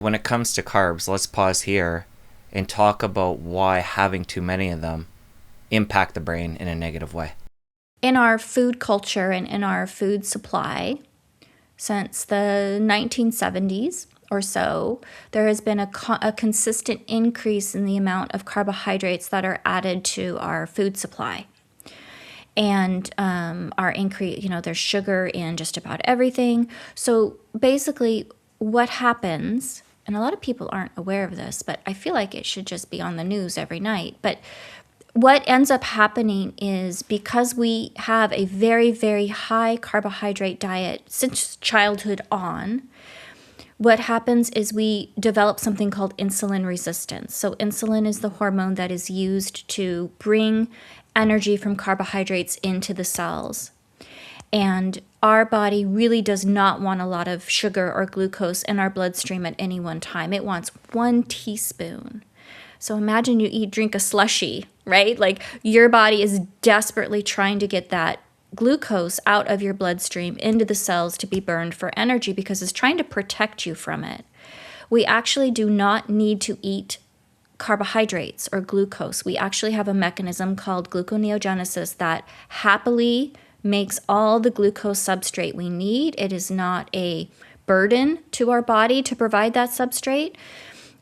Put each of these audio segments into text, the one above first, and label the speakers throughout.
Speaker 1: When it comes to carbs, let's pause here and talk about why having too many of them impact the brain in a negative way.
Speaker 2: In our food culture and in our food supply, since the 1970s or so, there has been a consistent increase in the amount of carbohydrates that are added to our food supply. And our increase, there's sugar in just about everything. So basically, what happens, and a lot of people aren't aware of this, but I feel like it should just be on the news every night. But what ends up happening is because we have a very, very high carbohydrate diet since childhood on, what happens is we develop something called insulin resistance. So insulin is the hormone that is used to bring energy from carbohydrates into the cells. And our body really does not want a lot of sugar or glucose in our bloodstream at any one time. It wants 1 teaspoon. So imagine you drink a slushie, right? Like your body is desperately trying to get that glucose out of your bloodstream into the cells to be burned for energy because it's trying to protect you from it. We actually do not need to eat carbohydrates or glucose. We actually have a mechanism called gluconeogenesis that happily makes all the glucose substrate we need. It is not a burden to our body to provide that substrate.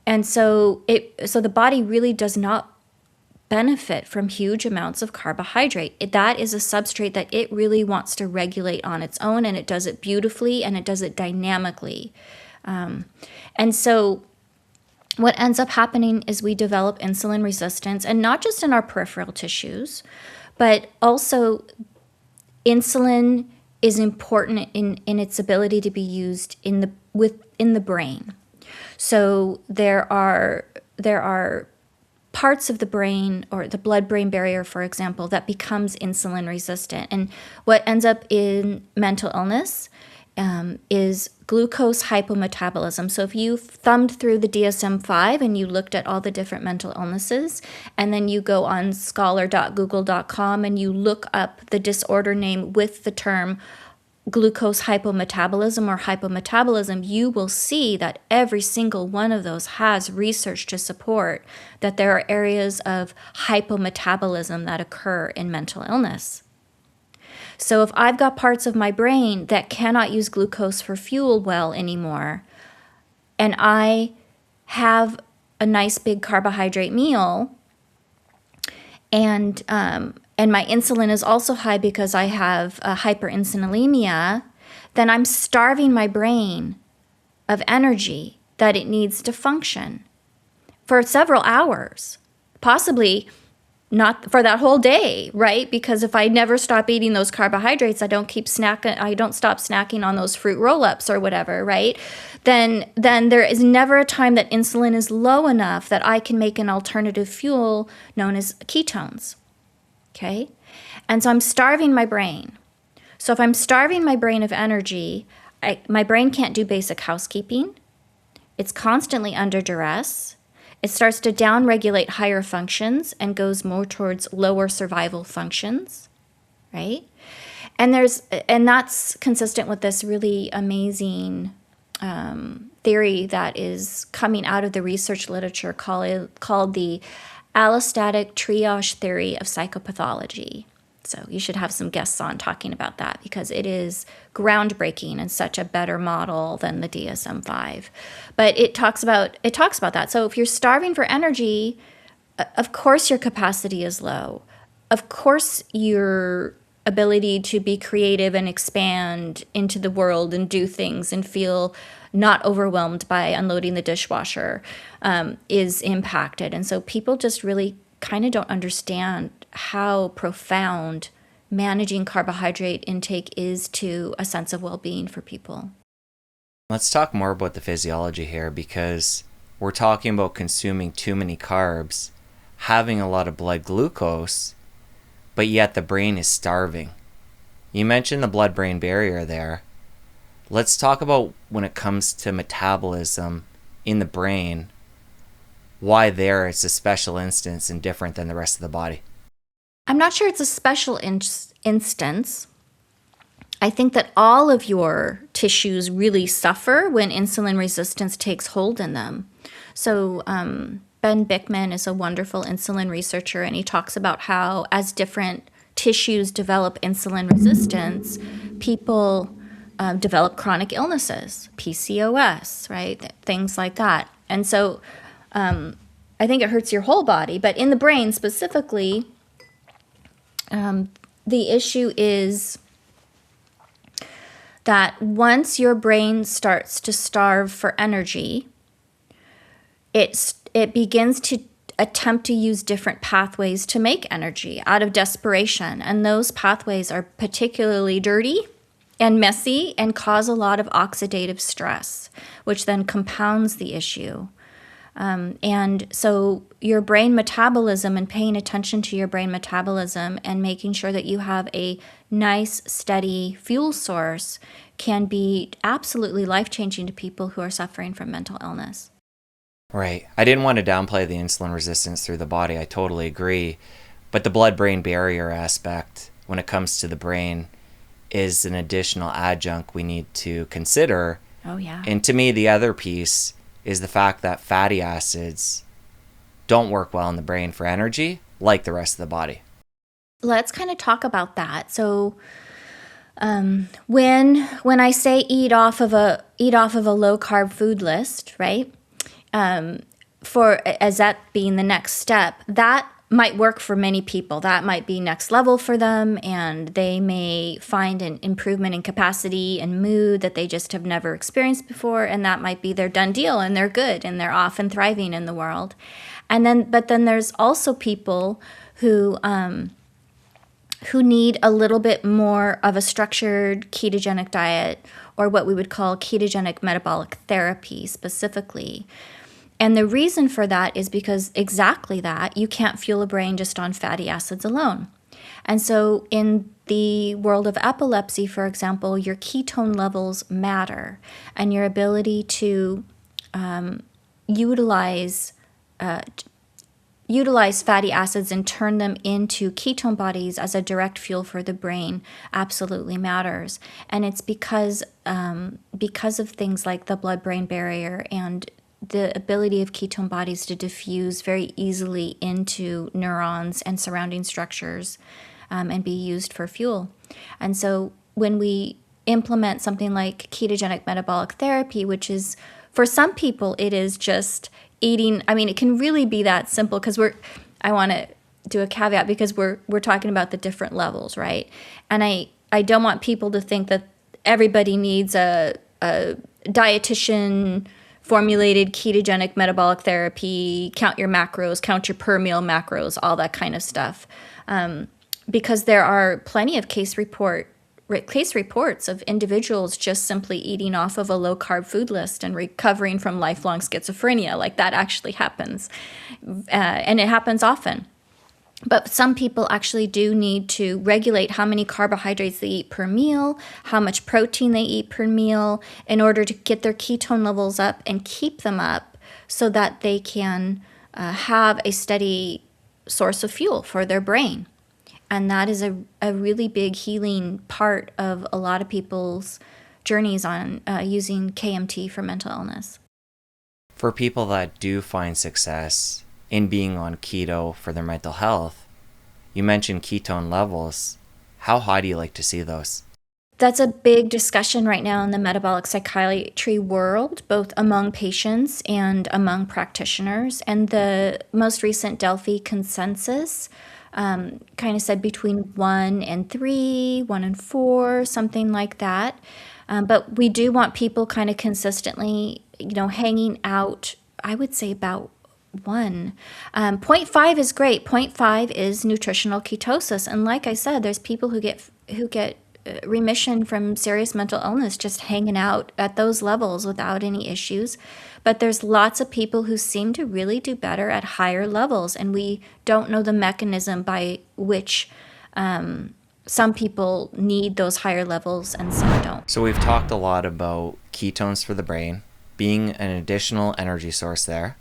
Speaker 2: And so the body really does not benefit from huge amounts of carbohydrate. That is a substrate that it really wants to regulate on its own, and it does it beautifully and it does it dynamically. And so what ends up happening is we develop insulin resistance, and not just in our peripheral tissues, but also insulin is important in its ability to be used in the brain. So there are parts of the brain, or the blood-brain barrier, for example, that becomes insulin resistant. And what ends up in mental illness is glucose hypometabolism. So if you thumbed through the DSM-5 and you looked at all the different mental illnesses, and then you go on scholar.google.com and you look up the disorder name with the term glucose hypometabolism or hypometabolism, you will see that every single one of those has research to support that there are areas of hypometabolism that occur in mental illness. So if I've got parts of my brain that cannot use glucose for fuel well anymore, and I have a nice big carbohydrate meal, and my insulin is also high because I have hyperinsulinemia, then I'm starving my brain of energy that it needs to function for several hours, possibly not for that whole day, right? Because if I never stop eating those carbohydrates, I don't stop snacking on those fruit roll-ups or whatever, right? Then there is never a time that insulin is low enough that I can make an alternative fuel known as ketones. Okay? And so I'm starving my brain. So if I'm starving my brain of energy, my brain can't do basic housekeeping. It's constantly under duress. It starts to downregulate higher functions and goes more towards lower survival functions, right? And that's consistent with this really amazing theory that is coming out of the research literature called the allostatic triage theory of psychopathology. So you should have some guests on talking about that because it is groundbreaking and such a better model than the DSM-5. But it talks about that. So if you're starving for energy, of course your capacity is low. Of course your ability to be creative and expand into the world and do things and feel not overwhelmed by unloading the dishwasher is impacted. And so people just really kind of don't understand how profound managing carbohydrate intake is to a sense of well-being for people.
Speaker 1: Let's talk more about the physiology here, because we're talking about consuming too many carbs, having a lot of blood glucose, but yet the brain is starving. You mentioned the blood-brain barrier there. Let's talk about when it comes to metabolism in the brain, why there it's a special instance and different than the rest of the body.
Speaker 2: I'm not sure it's a special instance. I think that all of your tissues really suffer when insulin resistance takes hold in them. So, Ben Bickman is a wonderful insulin researcher, and he talks about how, as different tissues develop insulin resistance, people develop chronic illnesses, PCOS, right? Things like that. And so, I think it hurts your whole body, but in the brain specifically, the issue is that once your brain starts to starve for energy, it begins to attempt to use different pathways to make energy out of desperation. And those pathways are particularly dirty and messy and cause a lot of oxidative stress, which then compounds the issue. And so your brain metabolism and paying attention to your brain metabolism and making sure that you have a nice, steady fuel source can be absolutely life-changing to people who are suffering from mental illness.
Speaker 1: Right. I didn't want to downplay the insulin resistance through the body. I totally agree. But the blood-brain barrier aspect, when it comes to the brain, is an additional adjunct we need to consider.
Speaker 2: Oh, yeah.
Speaker 1: And to me, the other piece is the fact that fatty acids don't work well in the brain for energy like the rest of the body.
Speaker 2: Let's kind of talk about that. So when I say eat off of a low carb food list, right? For as that being the next step, that might work for many people. That might be next level for them, and they may find an improvement in capacity and mood that they just have never experienced before, and that might be their done deal, and they're good, and they're off and thriving in the world. But then there's also people who need a little bit more of a structured ketogenic diet, or what we would call ketogenic metabolic therapy specifically. And the reason for that is because exactly that, you can't fuel a brain just on fatty acids alone. And so in the world of epilepsy, for example, your ketone levels matter, and your ability to utilize fatty acids and turn them into ketone bodies as a direct fuel for the brain absolutely matters. And it's because of things like the blood-brain barrier and the ability of ketone bodies to diffuse very easily into neurons and surrounding structures and be used for fuel. And so when we implement something like ketogenic metabolic therapy, which is, for some people, it is just eating. I mean, it can really be that simple, because I want to do a caveat, because we're talking about the different levels, right? And I don't want people to think that everybody needs a dietitian formulated ketogenic metabolic therapy, count your macros, count your per meal macros, all that kind of stuff. Because there are plenty of case reports of individuals just simply eating off of a low-carb food list and recovering from lifelong schizophrenia. Like, that actually happens. And it happens often. But some people actually do need to regulate how many carbohydrates they eat per meal, how much protein they eat per meal, in order to get their ketone levels up and keep them up so that they can have a steady source of fuel for their brain. And that is a really big healing part of a lot of people's journeys on using KMT for mental illness.
Speaker 1: For people that do find success in being on keto for their mental health, you mentioned ketone levels. How high do you like to see those?
Speaker 2: That's a big discussion right now in the metabolic psychiatry world, both among patients and among practitioners. And the most recent Delphi consensus kind of said between 1 and 3, 1 and 4, something like that. But we do want people kind of consistently, hanging out, I would say about 1. 0.5 is great. 0.5 is nutritional ketosis. And like I said, there's people who get remission from serious mental illness just hanging out at those levels without any issues. But there's lots of people who seem to really do better at higher levels, and we don't know the mechanism by which some people need those higher levels and some don't.
Speaker 1: So we've talked a lot about ketones for the brain, being an additional energy source there.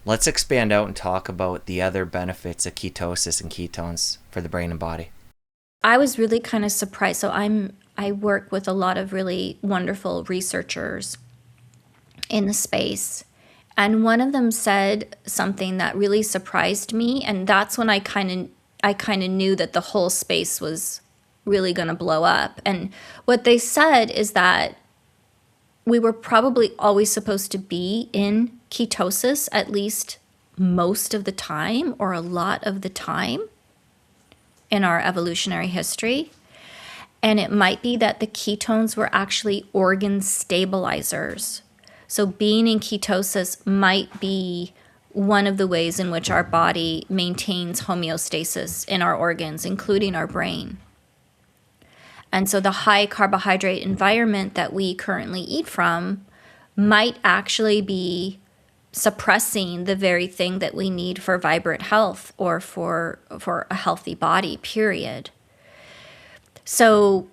Speaker 1: Let's expand out and talk about the other benefits of ketosis and ketones for the brain and body.
Speaker 2: I was really kind of surprised. So I work with a lot of really wonderful researchers in the space. And one of them said something that really surprised me, and that's when I kind of knew that the whole space was really going to blow up. And what they said is that we were probably always supposed to be in ketosis at least most of the time or a lot of the time in our evolutionary history. And it might be that the ketones were actually organ stabilizers. So being in ketosis might be one of the ways in which our body maintains homeostasis in our organs, including our brain. And so the high carbohydrate environment that we currently eat from might actually be suppressing the very thing that we need for vibrant health or for a healthy body, period. So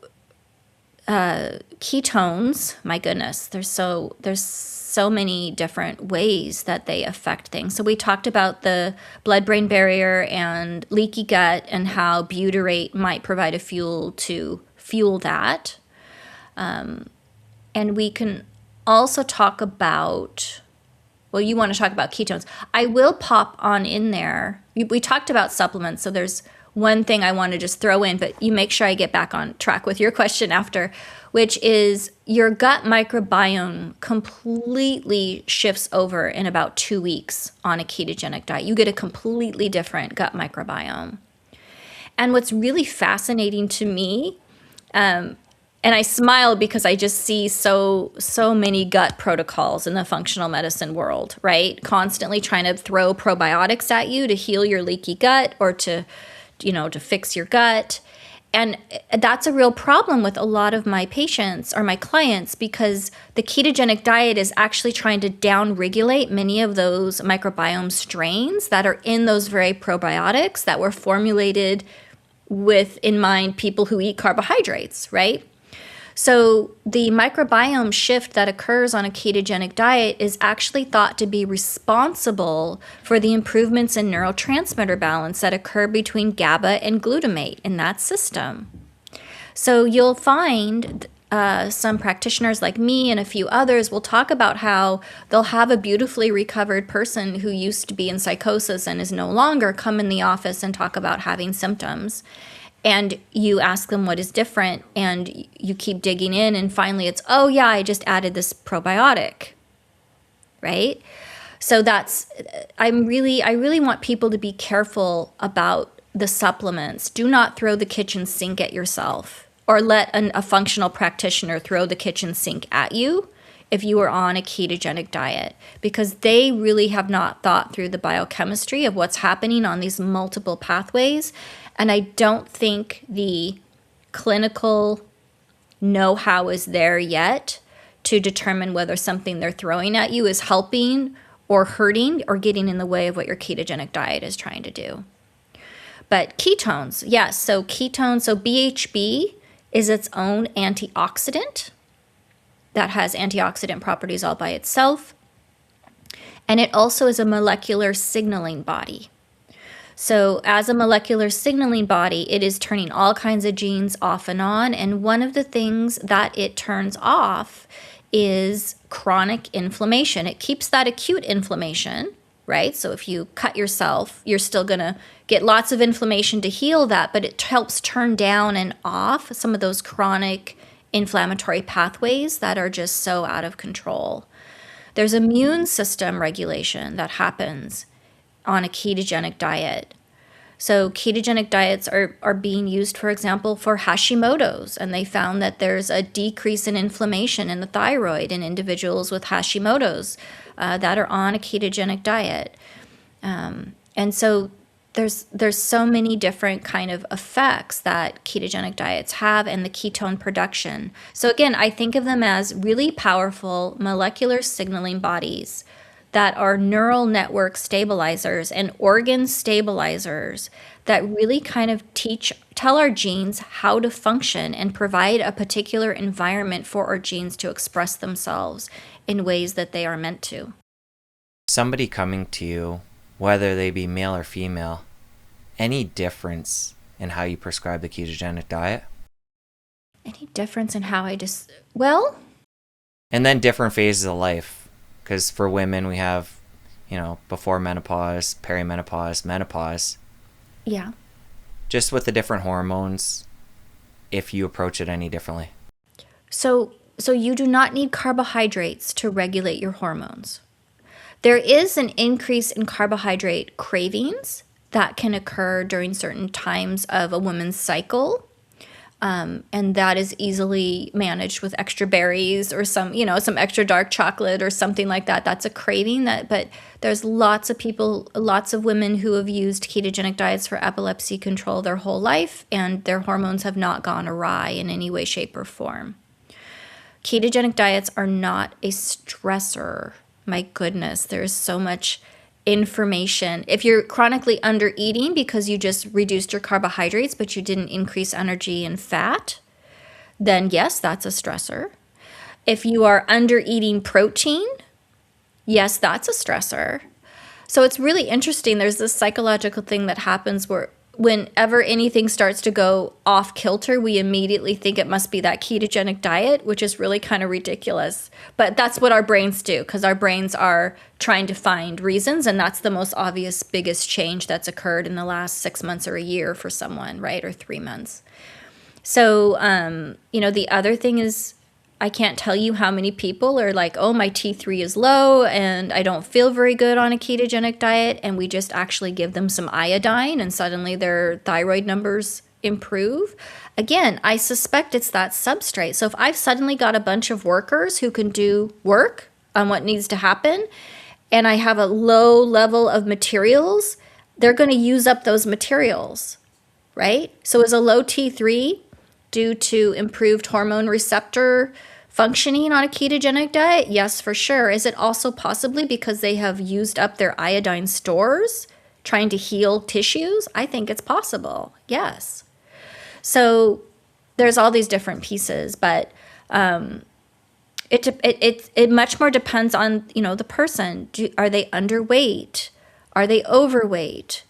Speaker 2: ketones, my goodness, there's so many different ways that they affect things. So we talked about the blood-brain barrier and leaky gut and how butyrate might provide a fuel to fuel that. And we can also talk about, well, you want to talk about ketones. I will pop on in there. We talked about supplements, so there's one thing I want to just throw in, but you make sure I get back on track with your question after, which is your gut microbiome completely shifts over in about 2 weeks on a ketogenic diet. You get a completely different gut microbiome. And what's really fascinating to me, and I smile because I just see so many gut protocols in the functional medicine world, right? Constantly trying to throw probiotics at you to heal your leaky gut or to fix your gut. And that's a real problem with a lot of my patients or my clients, because the ketogenic diet is actually trying to down-regulate many of those microbiome strains that are in those very probiotics that were formulated with in mind people who eat carbohydrates, right? So the microbiome shift that occurs on a ketogenic diet is actually thought to be responsible for the improvements in neurotransmitter balance that occur between GABA and glutamate in that system. So you'll find some practitioners like me and a few others will talk about how they'll have a beautifully recovered person who used to be in psychosis and is no longer come in the office and talk about having symptoms. And you ask them what is different, and you keep digging in, and finally it's, oh yeah, I just added this probiotic, right? So I really want people to be careful about the supplements. Do not throw the kitchen sink at yourself, or let a functional practitioner throw the kitchen sink at you if you are on a ketogenic diet, because they really have not thought through the biochemistry of what's happening on these multiple pathways. And I don't think the clinical know-how is there yet to determine whether something they're throwing at you is helping or hurting or getting in the way of what your ketogenic diet is trying to do. But ketones, yes, so BHB is its own antioxidant that has antioxidant properties all by itself. And it also is a molecular signaling body. So as a molecular signaling body, it is turning all kinds of genes off and on. And one of the things that it turns off is chronic inflammation. It keeps that acute inflammation, right? So if you cut yourself, you're still going to get lots of inflammation to heal that, but it helps turn down and off some of those chronic inflammatory pathways that are just so out of control. There's immune system regulation that happens on a ketogenic diet. So ketogenic diets are being used, for example, for Hashimoto's, and they found that there's a decrease in inflammation in the thyroid in individuals with Hashimoto's that are on a ketogenic diet. And so there's so many different kind of effects that ketogenic diets have, and the ketone production. So again, I think of them as really powerful molecular signaling bodies that are neural network stabilizers and organ stabilizers that really kind of tell our genes how to function and provide a particular environment for our genes to express themselves in ways that they are meant to.
Speaker 1: Somebody coming to you, whether they be male or female, any difference in how you prescribe the ketogenic diet?
Speaker 2: Any difference in how I just, well,
Speaker 1: And then different phases of life. Because for women, we have, before menopause, perimenopause, menopause.
Speaker 2: yeah.
Speaker 1: Just with the different hormones, if you approach it any differently.
Speaker 2: So you do not need carbohydrates to regulate your hormones. There is an increase in carbohydrate cravings that can occur during certain times of a woman's cycle. And that is easily managed with extra berries or some extra dark chocolate or something like that. That's a craving but there's lots of people, lots of women who have used ketogenic diets for epilepsy control their whole life, and their hormones have not gone awry in any way, shape, or form. Ketogenic diets are not a stressor. My goodness, there's so much information. If you're chronically under eating because you just reduced your carbohydrates but you didn't increase energy and fat, then yes, that's a stressor. If you are under eating protein, yes, that's a stressor. So it's really interesting. There's this psychological thing that happens where whenever anything starts to go off kilter, we immediately think it must be that ketogenic diet, which is really kind of ridiculous. But that's what our brains do, because our brains are trying to find reasons. And that's the most obvious, biggest change that's occurred in the last 6 months or a year for someone, right? Or 3 months. So, the other thing is, I can't tell you how many people are like, oh, my T3 is low and I don't feel very good on a ketogenic diet. And we just actually give them some iodine and suddenly their thyroid numbers improve. Again, I suspect it's that substrate. So if I've suddenly got a bunch of workers who can do work on what needs to happen, and I have a low level of materials, they're going to use up those materials, right? So is a low T3 due to improved hormone receptor functioning on a ketogenic diet? Yes, for sure. Is it also possibly because they have used up their iodine stores trying to heal tissues? I think it's possible. Yes. So there's all these different pieces, but it much more depends on, the person. Are they underweight? Are they overweight?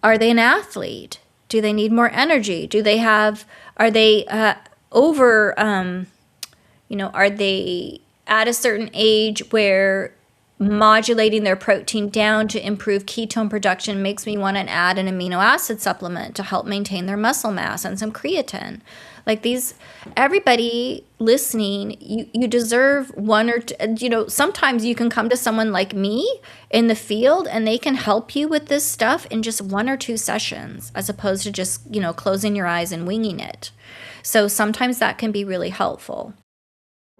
Speaker 2: Are they an athlete? Do they need more energy? Are they are they at a certain age where modulating their protein down to improve ketone production makes me want to add an amino acid supplement to help maintain their muscle mass and some creatine? Everybody listening, you deserve one or two, sometimes you can come to someone like me in the field and they can help you with this stuff in just 1 or 2 sessions, as opposed to just, closing your eyes and winging it. So sometimes that can be really helpful.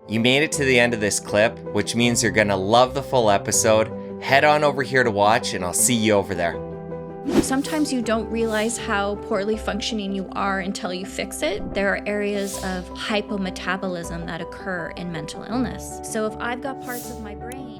Speaker 1: You made it to the end of this clip, which means you're going to love the full episode. Head on over here to watch, and I'll see you over there.
Speaker 2: Sometimes you don't realize how poorly functioning you are until you fix it. There are areas of hypometabolism that occur in mental illness. So if I've got parts of my brain